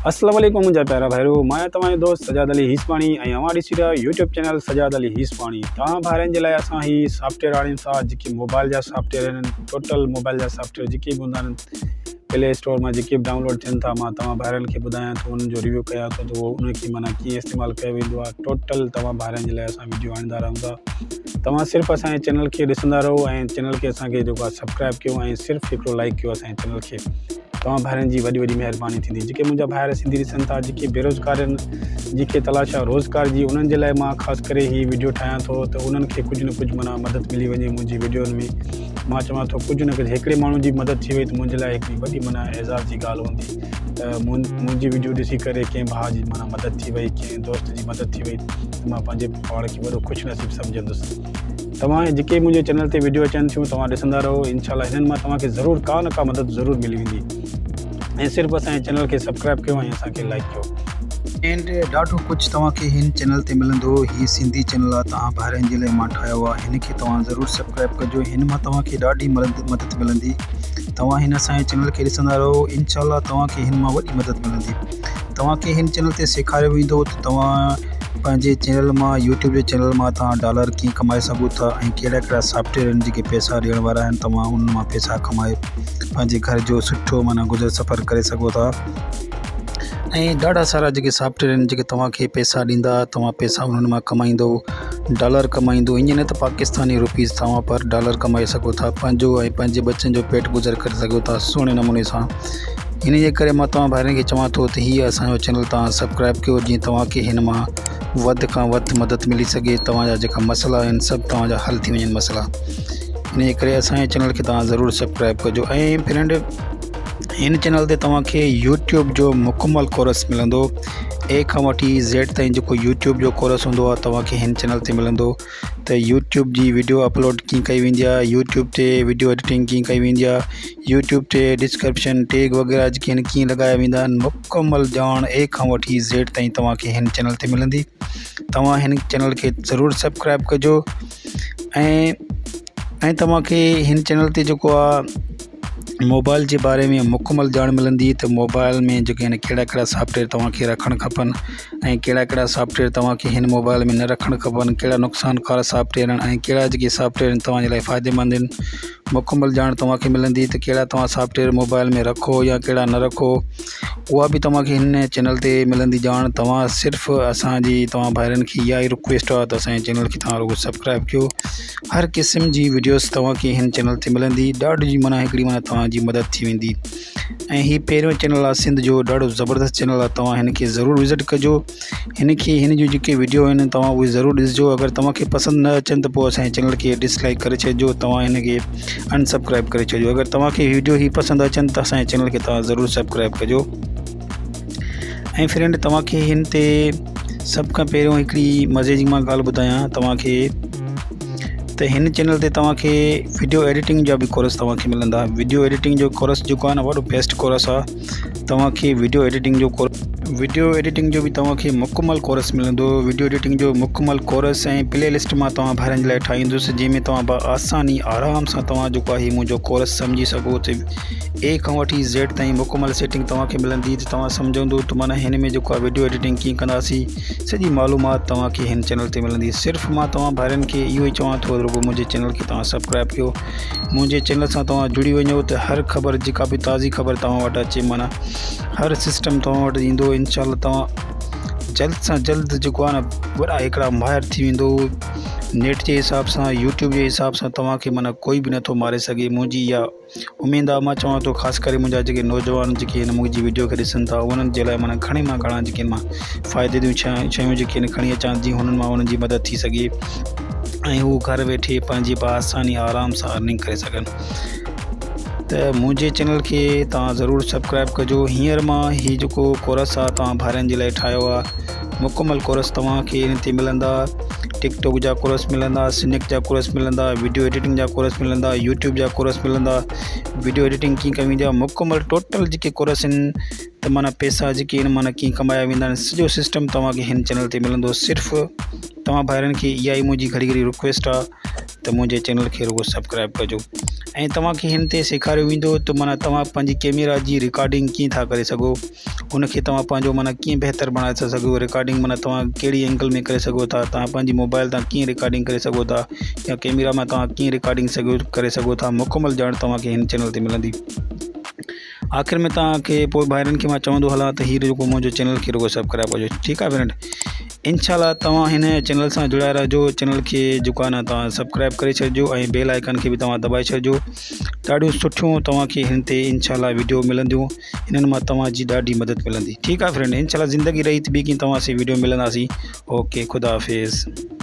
अस्सलाम वालेकुम मुंहिंजा प्यारा भाइरो, मां तव्हांजो दोस्त सजाद अली हीसपाणी ऐं अवां ॾिसी रहिया यूट्यूब चैनल सजाद अली हीसपाणी। तव्हां भाइरनि जे लाइ असां ही सॉफ्टवेयर आणियूं था जेके मोबाइल जा सॉफ्टवेयर आहिनि। टोटल मोबाइल जा सॉफ्टवेयर जेके बि हूंदा आहिनि प्ले स्टोर में जेके बि डाउनलोड थियनि था, मां तव्हां भाइरनि खे ॿुधायां थो, उन्हनि जो रिव्यू कयां थो त उनखे माना कीअं इस्तेमालु कयो वेंदो आहे। टोटल तव्हां भाइरनि जे लाइ असां वीडियो आणींदा रहूं था। तव्हां सिर्फ़ु असांजे चैनल खे ॾिसंदा रहो ऐं चैनल खे असांखे जेको आहे सब्सक्राइब कयो ऐं सिर्फ़ु हिकिड़ो लाइक कयो असांजे चैनल खे। तव्हां भाइरनि जी वॾी वॾी महिरबानी थींदी। जेके मुंहिंजा भाइर सिंधी ॾिसनि था, जेके बेरोज़गार आहिनि, जेके तलाश आहे रोज़गार जी, उन्हनि जे लाइ मां ख़ासि करे ही वीडियो ठाहियां थो त उन्हनि खे कुझु न कुझु माना मदद मिली वञे मुंहिंजी वीडियोनि में। मां चवां थो कुझु न कुझु हिकिड़े माण्हू जी मदद थी वई त मुंहिंजे लाइ हिकिड़ी वॾी माना एज़ाज़ जी ॻाल्हि हूंदी। त मुंहिंजी वीडियो ॾिसी करे कंहिं भाउ जी माना मदद थी वई, कंहिं दोस्त जी मदद थी वई त मां पंहिंजे पाण खे वॾो ख़ुशि नसीबु सम्झंदुसि। तव्हां जेके मुंहिंजे चैनल ते वीडियो अचनि थियूं तव्हां ॾिसंदा रहो। इंशाल्लाह हिननि मां तव्हांखे ज़रूरु का न का मदद ज़रूरु मिली वेंदी। ऐं सिर्फ़ु असांजे चैनल खे सब्सक्राइब कयो ऐं असांखे लाइक कयो। एंड ॾाढो कुझु तव्हांखे हिन चैनल ते मिलंदो। ही सिंधी चैनल आहे, तव्हां भाइरनि जे लाइ मां ठाहियो आहे। हिन खे तव्हां ज़रूरु सब्सक्राइब कजो। हिन मां तव्हांखे ॾाढी मदद मिलंदी। तव्हां हिन असांजे चैनल खे ॾिसंदा रहो, इंशाल्लाह तव्हांखे हिन मां वॾी मदद मिलंदी। तव्हांखे हिन चैनल ते सेखारियो वेंदो त तव्हां पंहिंजे चैनल मां, यूट्यूब जे चैनल मां तव्हां डॉलर कीअं कमाए सघो था ऐं कहिड़ा कहिड़ा सॉफ्टवेयर आहिनि जेके पैसा ॾियण वारा आहिनि। तव्हां उन मां पैसा कमाए पंहिंजे घर जो सुठो माना गुज़र सफ़र करे सघो था। ऐं ॾाढा सारा जेके सॉफ्टवेयर आहिनि जेके तव्हांखे पैसा ॾींदा, तव्हां पैसा उन्हनि मां कमाईंदो, डॉलर कमाईंदो। ईअं न त पाकिस्तानी रुपीज़, तव्हां पर डॉलर कमाए सघो था, पंहिंजो ऐं पंहिंजे बच्चनि जो पेट गुज़र करे सघो था सुहिणे नमूने सां। इन जे करे मां तव्हां भाइरनि खे चवां थो त हीअ असांजो चैनल तव्हां सब्सक्राइब कयो, जीअं तव्हांखे हिन मां वधि खां वधि मदद मिली सघे। तव्हांजा जेका मसइला आहिनि सभु तव्हांजा हल थी वञनि मसइला। इन जे करे असांजे चैनल खे तव्हां ज़रूरु सब्सक्राइब कजो। ऐं फ्रेंड, हिन चैनल ते तव्हांखे यूट्यूब जो मुकमल कोर्स मिलंदो। ए खां वठी ज़ेड ताईं जेको यूट्यूब जो कोर्स हूंदो आहे तव्हांखे हिन चैनल ते मिलंदो। त यूट्यूब जी वीडियो अपलोड कीअं कई वेंदी आहे, यूट्यूब ते वीडियो एडिटिंग कीअं कई वेंदी आहे, यूट्यूब ते डिस्क्रिप्शन टैग वग़ैरह जेके आहिनि कीअं लॻाया वेंदा आहिनि, मुकमल ॼाण ए खां वठी ज़ेड ताईं तव्हांखे हिन चैनल ते मिलंदी। तव्हां हिन चैनल खे ज़रूरु सब्सक्राइब कजो। ऐं तव्हांखे हिन चैनल ते जेको आहे मोबाइल जे बारे में मुकमल ॼाण मिलंदी त मोबाइल में जेके आहिनि कहिड़ा कहिड़ा सॉफ्टवेयर तव्हांखे रखणु खपनि ऐं कहिड़ा कहिड़ा सॉफ्टवेयर तव्हांखे हिन मोबाइल में न रखणु खपनि, कहिड़ा नुक़सानकार सॉफ्टवेयर आहिनि ऐं कहिड़ा जेके सॉफ्टवेयर आहिनि तव्हांजे लाइ फ़ाइदेमंद आहिनि। मुकमल ॼाण तव्हांखे मिलंदी त कहिड़ा तव्हां सॉफ्टवेयर मोबाइल में रखो या कहिड़ा न रखो, उहा बि तव्हांखे हिन चैनल ते मिलंदी ॼाण। तव्हां सिर्फ़ु तव्हां भाइरनि खे इहा ई रिक्वेस्ट आहे त असांजे चैनल खे तव्हां रुगो सब्सक्राइब कयो। हर क़िस्म जी वीडियोस तव्हांखे हिन चैनल ते मिलंदी। ॾाढी माना हिकिड़ी माना तव्हांजी मदद थी वेंदी। ऐं हीअ पहिरियों चैनल आहे सिंध जो, ॾाढो ज़बरदस्त चैनल आहे। तव्हां हिन खे ज़रूरु विज़िट कजो। हिन जूं जेके वीडियो आहिनि तव्हां उहे ज़रूरु ॾिसिजो। अगरि तव्हांखे पसंदि न अचनि त पोइ असांजे चैनल खे डिसलाइक करे छॾिजो, तव्हां हिन खे अनसब्सक्राइब करे छॾिजो। अगरि तव्हांखे वीडियो ई पसंदि अचनि त असांजे चैनल खे तव्हां ज़रूरु सब्सक्राइब कजो। ऐं फ्रेंड, तव्हांखे हिन ते सभ खां पहिरियों हिकिड़ी मज़े जी मां ॻाल्हि ॿुधायां तव्हांखे त हिन चैनल ते तव्हांखे वीडियो एडिटिंग जा बि कोर्स तव्हांखे मिलंदा। वीडियो एडिटिंग जो कोर्स जेको आहे न वॾो बेस्ट कोर्स आहे। तव्हांखे वीडियो एडिटिंग जो बि तव्हांखे मुकमल कोर्स मिलंदो। वीडियो एडिटिंग जो मुकमल कोर्स ऐं प्ले लिस्ट मां तव्हां भाइरनि जे लाइ ठाहींदुसि, जंहिंमें तव्हां आसानी आराम सां तव्हां जेको आहे मुंहिंजो कोर्स सम्झी सघो। त ए खां वठी ज़ेड ताईं मुकमल सेटिंग तव्हांखे मिलंदी त तव्हां सम्झंदो त माना हिन में जेको आहे वीडियो एडिटिंग कीअं कंदासीं, सॼी मालूमात तव्हांखे हिन चैनल ते मिलंदी। सिर्फ़ु मां तव्हां भाइरनि खे इहो ई चवां थो रुगो मुंहिंजे चैनल खे तव्हां सब्सक्राइब कयो। मुंहिंजे चैनल सां तव्हां जुड़ी वञो त हर ख़बर जेका बि ताज़ी ख़बर तव्हां वटि अचे, माना हर सिस्टम तव्हां वटि ईंदो। इंशाल्लाह तव्हां जल्द सां जल्द जेको आहे न वॾा हिकिड़ा माहिर थी वेंदो। नेट जे हिसाब सां, यूट्यूब जे हिसाब सां तव्हांखे माना कोई बि नथो मारे सघे। मुंहिंजी इहा उमेदु आहे। मां चवां थो ख़ासि करे मुंहिंजा जेके नौजवान जेके हिन मुंहिंजी वीडियो खे ॾिसनि था उन्हनि जे लाइ माना घणा जेके मां फ़ाइदे जूं शयूं जेके आहिनि खणी अचां जीअं हुननि मां उन्हनि जी मदद थी सघे ऐं हू घर वेठे पंहिंजी आसानी आराम सां अर्निंग करे सघनि। त मुंहिंजे चैनल खे तव्हां ज़रूरु सब्सक्राइब कजो। हींअर मां हीउ जेको कोर्स आहे तव्हां भाइरनि जे लाइ ठाहियो आहे। मुकमल कोर्स तव्हांखे हिन ते मिलंदा। टिकटॉक जा कोर्स मिलंदा, स्नैक जा कोर्स मिलंदा, वीडियो एडिटिंग जा कोर्स मिलंदा, यूट्यूब जा कोर्स मिलंदा, वीडियो एडिटिंग कीअं कई वेंदी आहे, मुकमल टोटल जेके कोर्स आहिनि त माना पैसा जेके आहिनि माना कीअं कमाया वेंदा आहिनि, सॼो सिस्टम तव्हांखे हिन चैनल ते मिलंदो। सिर्फ़ु तव्हां भाइरनि खे इहा ई मुंहिंजी घड़ी रिक्वेस्ट आहे त मुंहिंजे चैनल खे रुगो सब्सक्राइब कजो। ऐं तव्हांखे हिन ते सेखारियो वेंदो त माना तव्हां पंहिंजी कैमरा जी रिकॉर्डिंग कीअं था करे सघो, उनखे तव्हां पंहिंजो माना कीअं बहितर बणाए था सघो। रिकॉर्डिंग माना तव्हां कहिड़ी एंगल में करे सघो था, तव्हां पंहिंजी मोबाइल तां कीअं रिकॉर्डिंग करे सघो था, या कैमरा में तव्हां कीअं रिकॉर्डिंग करे सघो था, मुकमल ॼाण तव्हांखे हिन चैनल ते मिलंदी। आख़िर में तव्हांखे पोइ भाइरनि खे मां चवंदो हलां त हीअ जेको मुंहिंजो चैनल खे रुगो सब्सक्राइब कजो, ठीकु आहे फ्रेंड। इंशाल्लाह तव्हां हिन चैनल सां जुड़िया रहिजो, चैनल खे जेको आहे न तव्हां सब्सक्राइब करे छॾिजो ऐं बेल आइकन खे बि तव्हां दॿाए छॾिजो। ॾाढियूं सुठियूं तव्हांखे हिन ते इंशाल्लाह वीडियो मिलंदियूं, हिननि मां तव्हांजी ॾाढी मदद मिलंदी, ठीकु आहे फ्रेंड। इंशाल्लाह ज़िंदगी रही त ॿी कीअं तव्हां से वीडियो मिलंदासीं। ओके, ख़ुदा हाफ़िज़।